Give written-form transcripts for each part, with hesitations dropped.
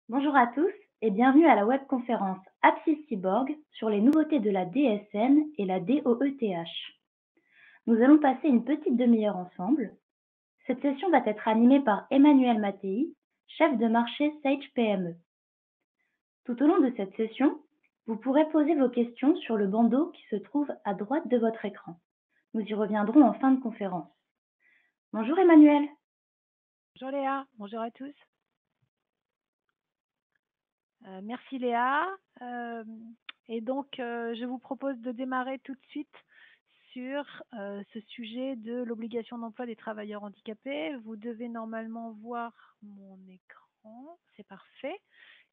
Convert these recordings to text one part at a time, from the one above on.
Bonjour à tous et bienvenue à la webconférence Apsis Cyborg sur les nouveautés de la DSN et la DOETH. Nous allons passer une petite demi-heure ensemble. Cette session va être animée par Emmanuel Mattei, chef de marché Sage PME. Tout au long de cette session, vous pourrez poser vos questions sur le bandeau qui se trouve à droite de votre écran. Nous y reviendrons en fin de conférence. Bonjour Emmanuel. Bonjour Léa, bonjour à tous. Merci Léa. Et donc, je vous propose de démarrer tout de suite sur ce sujet de l'obligation d'emploi des travailleurs handicapés. Vous devez normalement voir mon écran, c'est parfait.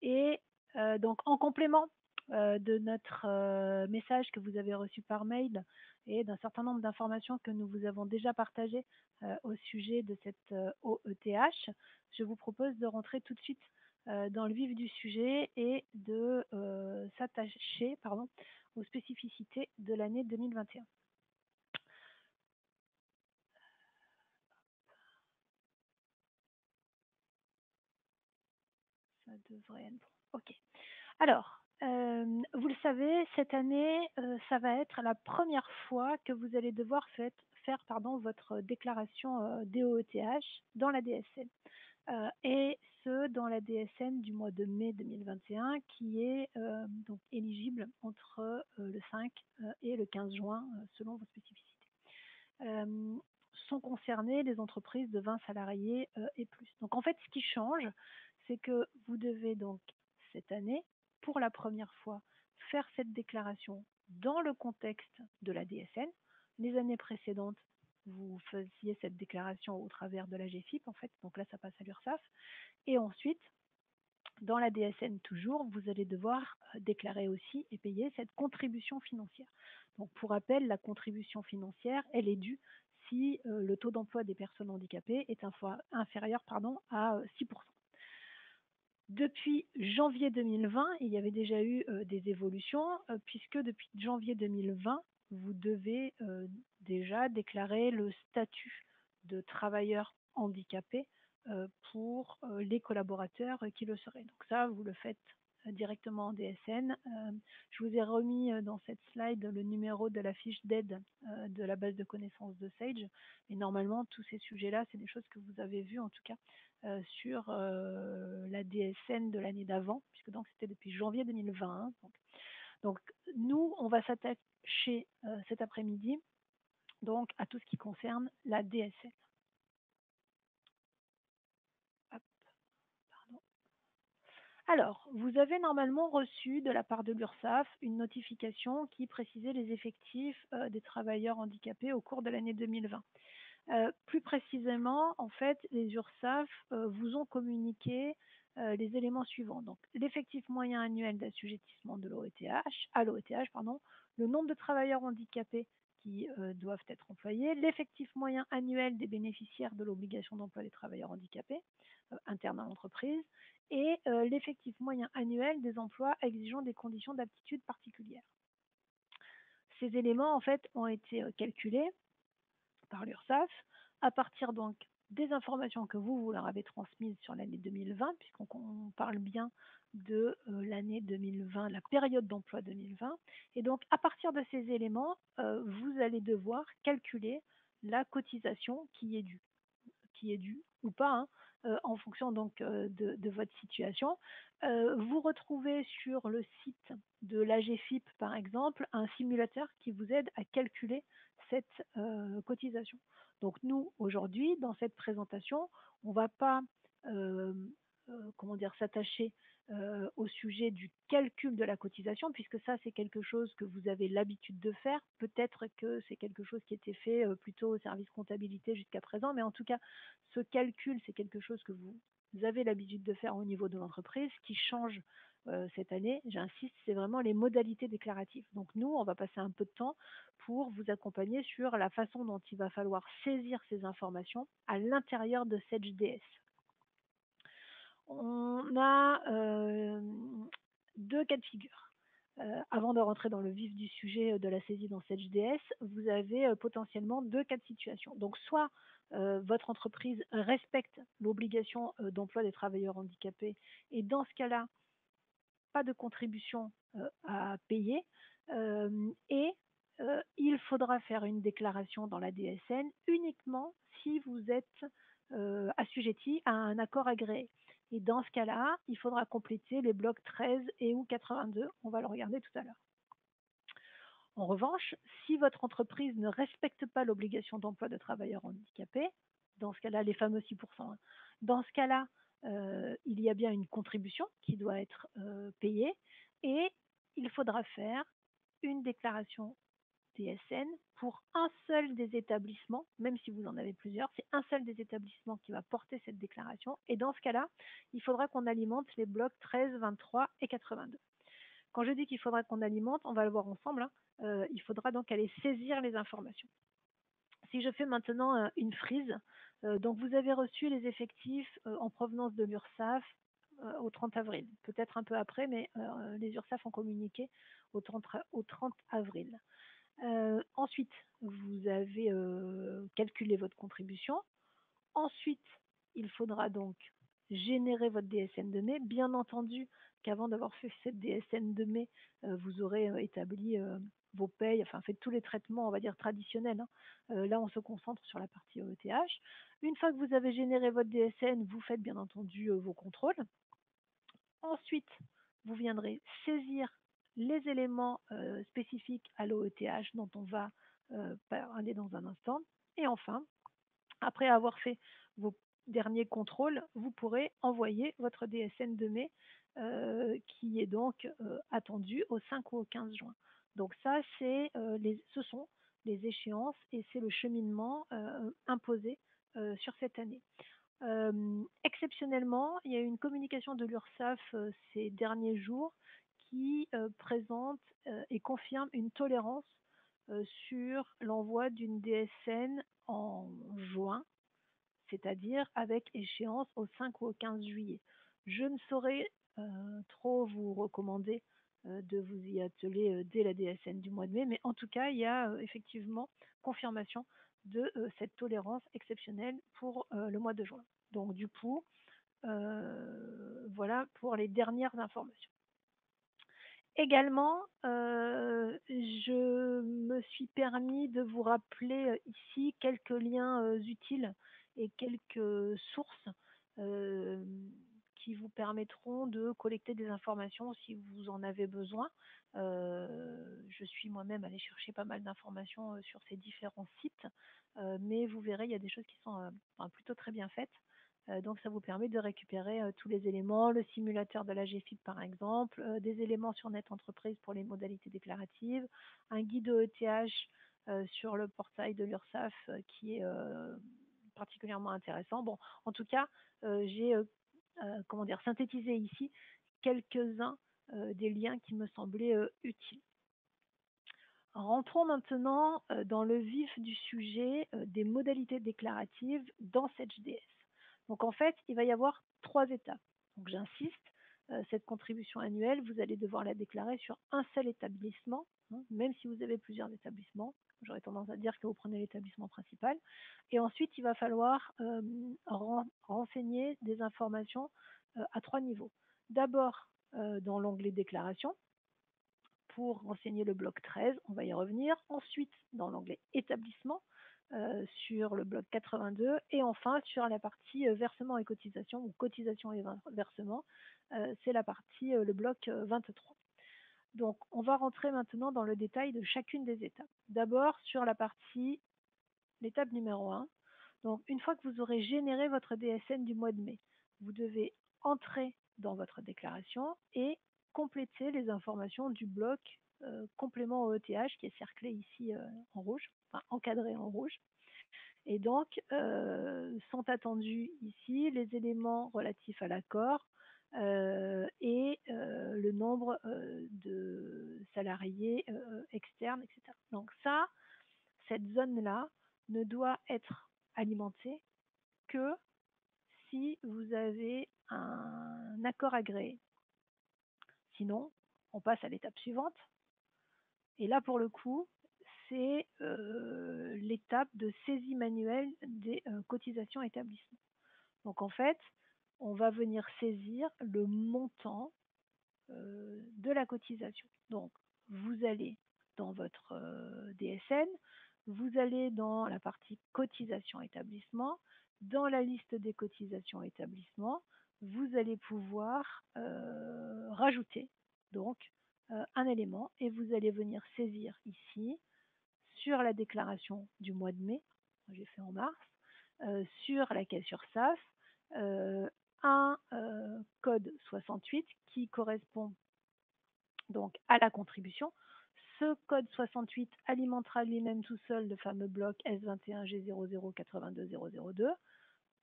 Et donc, en complément de notre message que vous avez reçu par mail et d'un certain nombre d'informations que nous vous avons déjà partagées au sujet de cette OETH, je vous propose de rentrer tout de suite dans le vif du sujet et de s'attacher aux spécificités de l'année 2021. Ça devrait être bon. OK. Alors, vous le savez, cette année, ça va être la première fois que vous allez devoir faire votre déclaration DOETH dans la DSN. Et ce, dans la DSN du mois de mai 2021, qui est donc éligible entre le 5 et le 15 juin, selon vos spécificités. Sont concernées les entreprises de 20 salariés et plus. Donc en fait, ce qui change, c'est que vous devez donc cette année, pour la première fois, faire cette déclaration dans le contexte de la DSN. Les années précédentes, vous faisiez cette déclaration au travers de la GFIP, en fait, donc là, ça passe à l'URSSAF. Et ensuite, dans la DSN toujours, vous allez devoir déclarer aussi et payer cette contribution financière. Donc pour rappel, la contribution financière, elle est due si le taux d'emploi des personnes handicapées est inférieur à 6%. Depuis janvier 2020, il y avait déjà eu des évolutions, puisque depuis janvier 2020, vous devez déjà déclarer le statut de travailleur handicapé pour les collaborateurs qui le seraient. Donc ça, vous le faites directement en DSN. Je vous ai remis dans cette slide le numéro de la fiche d'aide de la base de connaissances de Sage. Et normalement, tous ces sujets-là, c'est des choses que vous avez vues en tout cas sur la DSN de l'année d'avant, puisque donc c'était depuis janvier 2020. Hein. Donc, nous, on va s'attacher cet après-midi donc à tout ce qui concerne la DSN. Hop, pardon. Alors, vous avez normalement reçu de la part de l'URSSAF une notification qui précisait les effectifs des travailleurs handicapés au cours de l'année 2020. Plus précisément, en fait, les URSSAF vous ont communiqué les éléments suivants. Donc, l'effectif moyen annuel d'assujettissement de l'OETH, à l'OETH, le nombre de travailleurs handicapés qui doivent être employés, l'effectif moyen annuel des bénéficiaires de l'obligation d'emploi des travailleurs handicapés internes à l'entreprise et l'effectif moyen annuel des emplois exigeant des conditions d'aptitude particulières. Ces éléments, en fait, ont été calculés par l'URSSAF à partir donc des informations que vous leur avez transmises sur l'année 2020, puisqu'on parle bien de l'année 2020, la période d'emploi 2020. Et donc, à partir de ces éléments, vous allez devoir calculer la cotisation qui est due ou pas, hein, en fonction donc de votre situation. Vous retrouvez sur le site de l'AGFIP, par exemple, un simulateur qui vous aide à calculer cette cotisation. Donc nous, aujourd'hui, dans cette présentation, on ne va pas s'attacher au sujet du calcul de la cotisation, puisque ça, c'est quelque chose que vous avez l'habitude de faire. Peut-être que c'est quelque chose qui était fait plutôt au service comptabilité jusqu'à présent, mais en tout cas, ce calcul, c'est quelque chose que vous avez l'habitude de faire au niveau de l'entreprise. Ce qui change cette année, j'insiste, c'est vraiment les modalités déclaratives. Donc nous, on va passer un peu de temps pour vous accompagner sur la façon dont il va falloir saisir ces informations à l'intérieur de Sage DS. On a deux cas de figure. avant de rentrer dans le vif du sujet de la saisie dans cette HDS, vous avez potentiellement deux cas de situation. Donc, soit votre entreprise respecte l'obligation d'emploi des travailleurs handicapés, et dans ce cas-là, pas de contribution à payer, et il faudra faire une déclaration dans la DSN uniquement si vous êtes assujetti à un accord agréé. Et dans ce cas-là, il faudra compléter les blocs 13 et ou 82. On va le regarder tout à l'heure. En revanche, si votre entreprise ne respecte pas l'obligation d'emploi de travailleurs handicapés, dans ce cas-là, les fameux 6%, hein, dans ce cas-là, il y a bien une contribution qui doit être payée, et il faudra faire une déclaration DSN pour un seul des établissements, même si vous en avez plusieurs, c'est un seul des établissements qui va porter cette déclaration. Et dans ce cas-là, il faudra qu'on alimente les blocs 13, 23 et 82. Quand je dis qu'il faudra qu'on alimente, on va le voir ensemble, hein, il faudra donc aller saisir les informations. Si je fais maintenant une frise, donc vous avez reçu les effectifs en provenance de l'URSSAF au 30 avril, peut-être un peu après, mais les URSSAF ont communiqué au 30 avril. Ensuite, vous avez calculé votre contribution. Ensuite, il faudra donc générer votre DSN de mai. Bien entendu qu'avant d'avoir fait cette DSN de mai, vous aurez établi vos payes, enfin fait tous les traitements, on va dire traditionnels, hein. Là, on se concentre sur la partie ETH. Une fois que vous avez généré votre DSN, vous faites bien entendu vos contrôles. Ensuite, vous viendrez saisir les éléments spécifiques à l'OETH dont on va parler dans un instant. Et enfin, après avoir fait vos derniers contrôles, vous pourrez envoyer votre DSN de mai qui est donc attendu au 5 ou au 15 juin. Donc ça, ce sont les échéances et c'est le cheminement imposé sur cette année. Exceptionnellement, il y a eu une communication de l'URSSAF ces derniers jours qui présente et confirme une tolérance sur l'envoi d'une DSN en juin, c'est-à-dire avec échéance au 5 ou au 15 juillet. Je ne saurais trop vous recommander de vous y atteler dès la DSN du mois de mai, mais en tout cas, il y a effectivement confirmation de cette tolérance exceptionnelle pour le mois de juin. Donc du coup, voilà pour les dernières informations. Également, je me suis permis de vous rappeler ici quelques liens utiles et quelques sources qui vous permettront de collecter des informations si vous en avez besoin. Je suis moi-même allée chercher pas mal d'informations sur ces différents sites, mais vous verrez, il y a des choses qui sont plutôt très bien faites. Donc ça vous permet de récupérer tous les éléments, le simulateur de la GFIP par exemple, des éléments sur Net Entreprise pour les modalités déclaratives, un guide ETH sur le portail de l'URSSAF qui est particulièrement intéressant. Bon, en tout cas, j'ai synthétisé ici quelques-uns des liens qui me semblaient utiles. Rentrons maintenant dans le vif du sujet des modalités déclaratives dans cette HDS. Donc en fait, il va y avoir trois étapes. Donc j'insiste, cette contribution annuelle, vous allez devoir la déclarer sur un seul établissement, hein, même si vous avez plusieurs établissements. J'aurais tendance à dire que vous prenez l'établissement principal. Et ensuite, il va falloir renseigner des informations à trois niveaux. D'abord, dans l'onglet déclaration, pour renseigner le bloc 13, on va y revenir. Ensuite, dans l'onglet établissement, sur le bloc 82. Et enfin, sur la partie versement et cotisation, ou cotisation et versement, c'est la partie, le bloc 23. Donc, on va rentrer maintenant dans le détail de chacune des étapes. D'abord, sur la partie, l'étape numéro 1. Donc, une fois que vous aurez généré votre DSN du mois de mai, vous devez entrer dans votre déclaration et compléter les informations du bloc complément au ETH qui est cerclé ici en rouge, enfin encadré en rouge. Et donc, sont attendus ici les éléments relatifs à l'accord et le nombre de salariés externes, etc. Donc ça, cette zone-là ne doit être alimentée que si vous avez un accord agréé. Sinon, on passe à l'étape suivante. Et là, pour le coup, c'est l'étape de saisie manuelle des cotisations établissements. Donc en fait, on va venir saisir le montant de la cotisation. Donc vous allez dans votre DSN, vous allez dans la partie cotisation établissement, dans la liste des cotisations établissement, vous allez pouvoir rajouter donc un élément et vous allez venir saisir ici sur la déclaration du mois de mai, j'ai fait en mars, sur la caisse URSSAF, un code 68 qui correspond donc à la contribution. Ce code 68 alimentera lui-même tout seul le fameux bloc S21G0082002.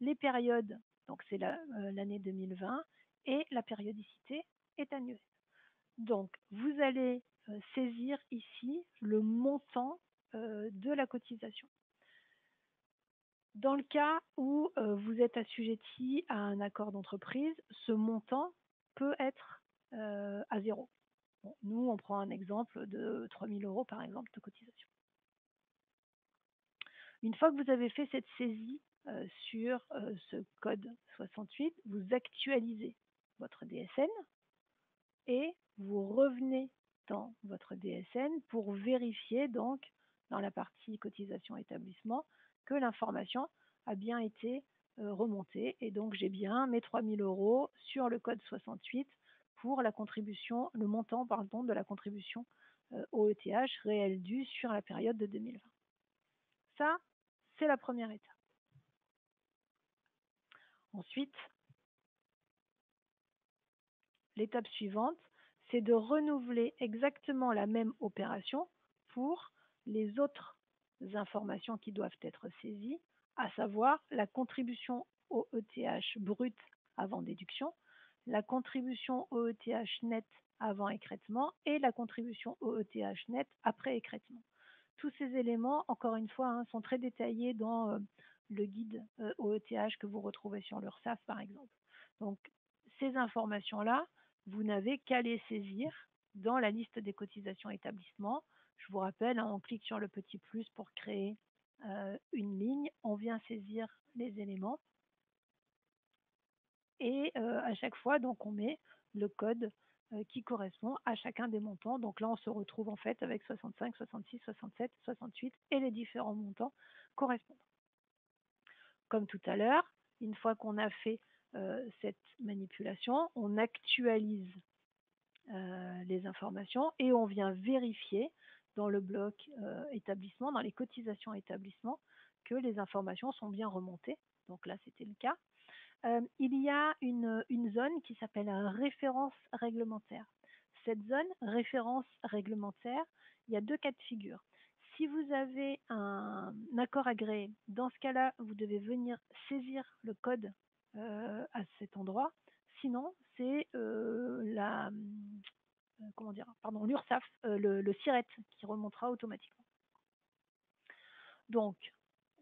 Les périodes, donc c'est l'année 2020, et la périodicité est annuelle. Donc, vous allez saisir ici le montant de la cotisation. Dans le cas où vous êtes assujetti à un accord d'entreprise, ce montant peut être à zéro. Bon, nous, on prend un exemple de 3 000 € par exemple de cotisation. Une fois que vous avez fait cette saisie sur ce code 68, vous actualisez votre DSN et vous revenez dans votre DSN pour vérifier donc dans la partie cotisation établissement que l'information a bien été remontée et donc j'ai bien mes 3 000 € sur le code 68 pour la contribution, le montant pardon, de la contribution au ETH réel due sur la période de 2020. Ça, c'est la première étape. Ensuite, l'étape suivante, c'est de renouveler exactement la même opération pour les autres informations qui doivent être saisies, à savoir la contribution au ETH brut avant déduction, la contribution au ETH net avant écrêtement et la contribution au ETH net après écrêtement. Tous ces éléments, encore une fois, hein, sont très détaillés dans le guide au ETH que vous retrouvez sur l'URSSAF, par exemple. Donc, ces informations-là, vous n'avez qu'à les saisir dans la liste des cotisations établissements. Je vous rappelle, hein, on clique sur le petit plus pour créer une ligne, on vient saisir les éléments et à chaque fois, donc, on met le code qui correspond à chacun des montants. Donc là, on se retrouve en fait avec 65, 66, 67, 68 et les différents montants correspondants. Comme tout à l'heure, une fois qu'on a fait cette manipulation, on actualise les informations et on vient vérifier dans le bloc établissement, dans les cotisations établissement, que les informations sont bien remontées. Donc là, c'était le cas. Il y a une zone qui s'appelle référence réglementaire. Cette zone, référence réglementaire, il y a deux cas de figure. Si vous avez un accord agréé, dans ce cas-là, vous devez venir saisir le code à cet endroit. Sinon, c'est l'URSSAF, le SIRET qui remontera automatiquement. Donc,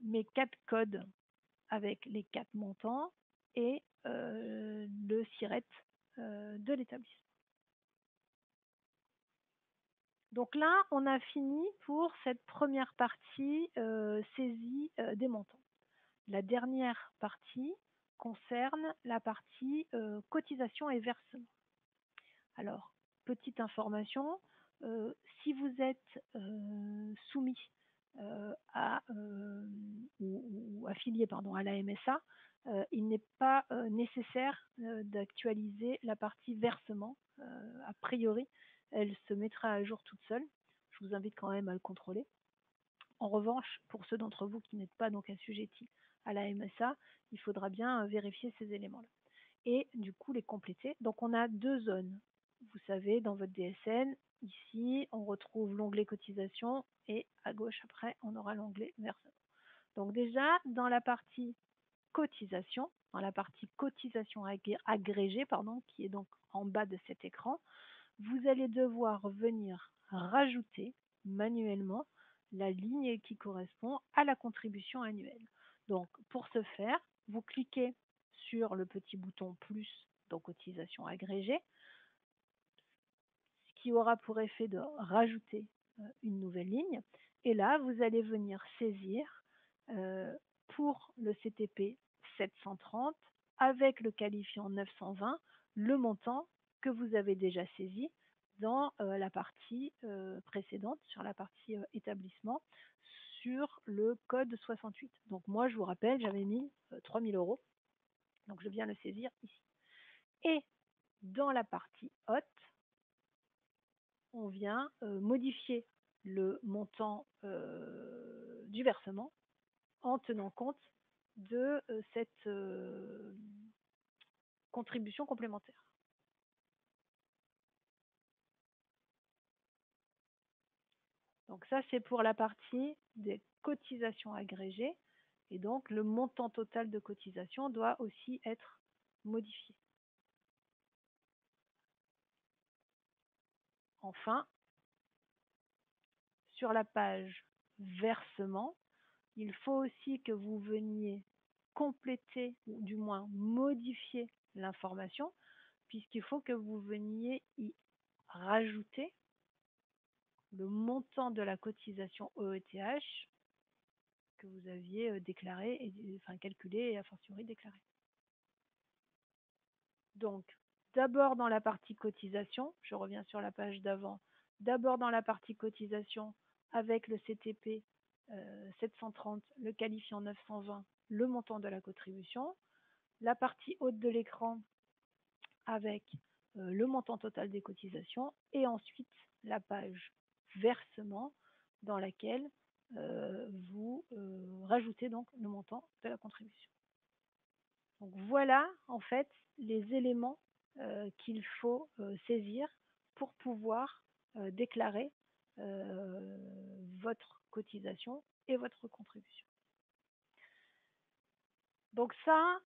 mes 4 codes avec les 4 montants et le SIRET de l'établissement. Donc là, on a fini pour cette première partie saisie des montants. La dernière partie concerne la partie cotisation et versement. Alors, petite information, si vous êtes soumis ou affilié à la MSA, il n'est pas nécessaire d'actualiser la partie versement. A priori, elle se mettra à jour toute seule. Je vous invite quand même à le contrôler. En revanche, pour ceux d'entre vous qui n'êtes pas donc assujettis à la MSA, il faudra bien vérifier ces éléments-là et du coup les compléter. Donc on a deux zones. Vous savez, dans votre DSN, ici, on retrouve l'onglet cotisation et à gauche après, on aura l'onglet versement. Donc déjà, dans la partie cotisation, agrégée, qui est donc en bas de cet écran, vous allez devoir venir rajouter manuellement la ligne qui correspond à la contribution annuelle. Donc pour ce faire, vous cliquez sur le petit bouton plus dans cotisation agrégée, ce qui aura pour effet de rajouter une nouvelle ligne. Et là, vous allez venir saisir pour le CTP 730 avec le qualifiant 920 le montant que vous avez déjà saisi dans la partie précédente, sur la partie établissement, sur le code 68. Donc moi, je vous rappelle, j'avais mis 3 000 euros. Donc je viens le saisir ici. Et dans la partie haute, on vient modifier le montant du versement en tenant compte de cette contribution complémentaire. Donc ça, c'est pour la partie des cotisations agrégées. Et donc, le montant total de cotisation doit aussi être modifié. Enfin, sur la page versement, il faut aussi que vous veniez compléter ou du moins modifier l'information, puisqu'il faut que vous veniez y rajouter le montant de la cotisation OETH que vous aviez déclaré, enfin calculé et a fortiori déclaré. Donc, d'abord dans la partie cotisation, je reviens sur la page d'avant, d'abord dans la partie cotisation avec le CTP 730, le qualifiant 920, le montant de la contribution, la partie haute de l'écran avec le montant total des cotisations et ensuite la page versement dans laquelle vous rajoutez donc le montant de la contribution. Donc voilà en fait les éléments qu'il faut saisir pour pouvoir déclarer votre cotisation et votre contribution. Donc ça,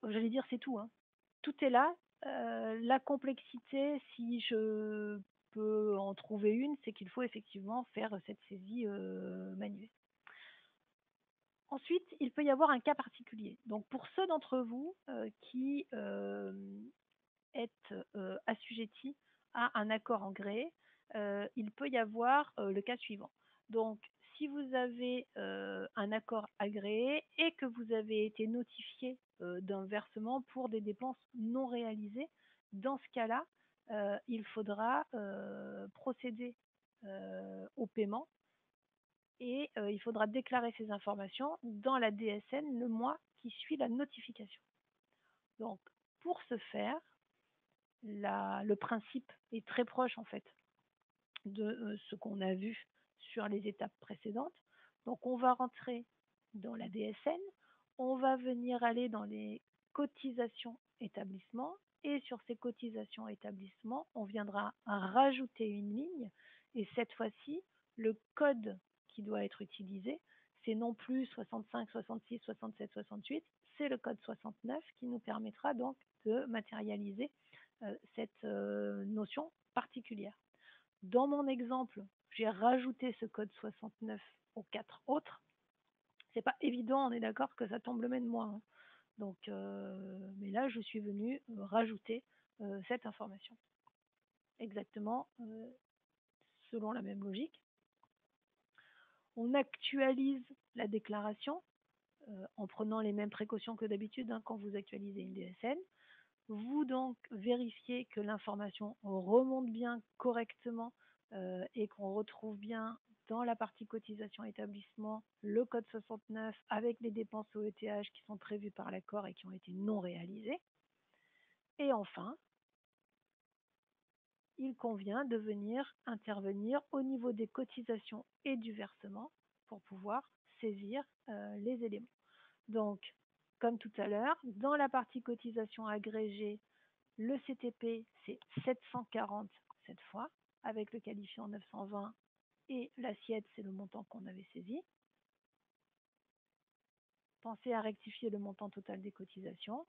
j'allais dire c'est tout, hein. Tout est là. La complexité, si je peux en trouver une, c'est qu'il faut effectivement faire cette saisie manuelle. Ensuite, il peut y avoir un cas particulier. Donc pour ceux d'entre vous qui êtes assujettis à un accord agréé, il peut y avoir le cas suivant. Donc si vous avez un accord agréé et que vous avez été notifié d'un versement pour des dépenses non réalisées, dans ce cas-là, il faudra procéder au paiement et il faudra déclarer ces informations dans la DSN le mois qui suit la notification. Donc, pour ce faire, le principe est très proche en fait de ce qu'on a vu sur les étapes précédentes. Donc, on va rentrer dans la DSN, on va venir aller dans les cotisations établissements et sur ces cotisations établissements, on viendra rajouter une ligne et cette fois-ci, le code qui doit être utilisé, c'est non plus 65, 66, 67, 68, c'est le code 69 qui nous permettra donc de matérialiser cette notion particulière. Dans mon exemple, j'ai rajouté ce code 69 aux 4 autres. C'est pas évident, on est d'accord que ça tombe le même mois, hein. Donc, mais là, je suis venue rajouter cette information. Exactement selon la même logique. On actualise la déclaration en prenant les mêmes précautions que d'habitude hein, quand vous actualisez une DSN. Vous donc vérifiez que l'information remonte bien correctement et qu'on retrouve bien dans la partie cotisation établissement le code 69 avec les dépenses OETH qui sont prévues par l'accord et qui ont été non réalisées. Et enfin, il convient de venir intervenir au niveau des cotisations et du versement pour pouvoir saisir les éléments. Donc, comme tout à l'heure, dans la partie cotisation agrégée, le CTP, c'est 740 cette fois, avec le qualifiant 920 et l'assiette, c'est le montant qu'on avait saisi. Pensez à rectifier le montant total des cotisations.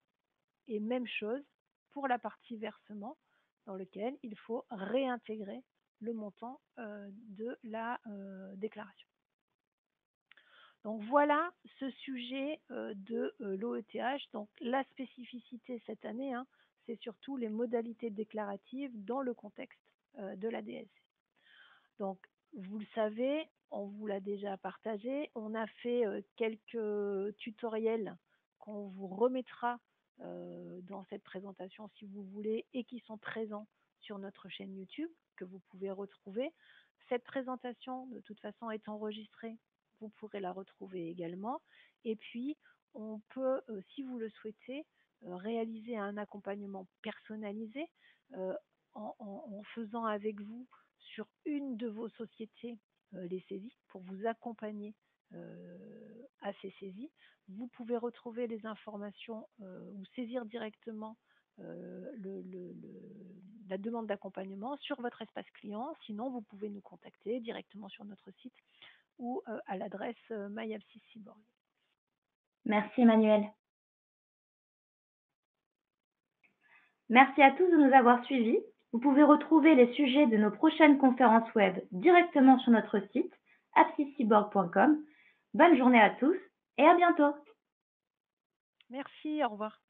Et même chose pour la partie versement, dans lequel il faut réintégrer le montant de la déclaration. Donc voilà ce sujet de l'OETH. Donc la spécificité cette année, hein, c'est surtout les modalités déclaratives dans le contexte de la DSC. Donc, vous le savez, on vous l'a déjà partagé. On a fait quelques tutoriels qu'on vous remettra dans cette présentation si vous voulez et qui sont présents sur notre chaîne YouTube que vous pouvez retrouver. Cette présentation, de toute façon, est enregistrée. Vous pourrez la retrouver également. Et puis, on peut, si vous le souhaitez, réaliser un accompagnement personnalisé euh, en faisant avec vous sur une de vos sociétés les saisies pour vous accompagner à ces saisies. Vous pouvez retrouver les informations ou saisir directement la demande d'accompagnement sur votre espace client. Sinon, vous pouvez nous contacter directement sur notre site ou à l'adresse MyApsysCyborg. Merci Emmanuel. Merci à tous de nous avoir suivis. Vous pouvez retrouver les sujets de nos prochaines conférences web directement sur notre site apsyscyborg.com. Bonne journée à tous et à bientôt. Merci, au revoir.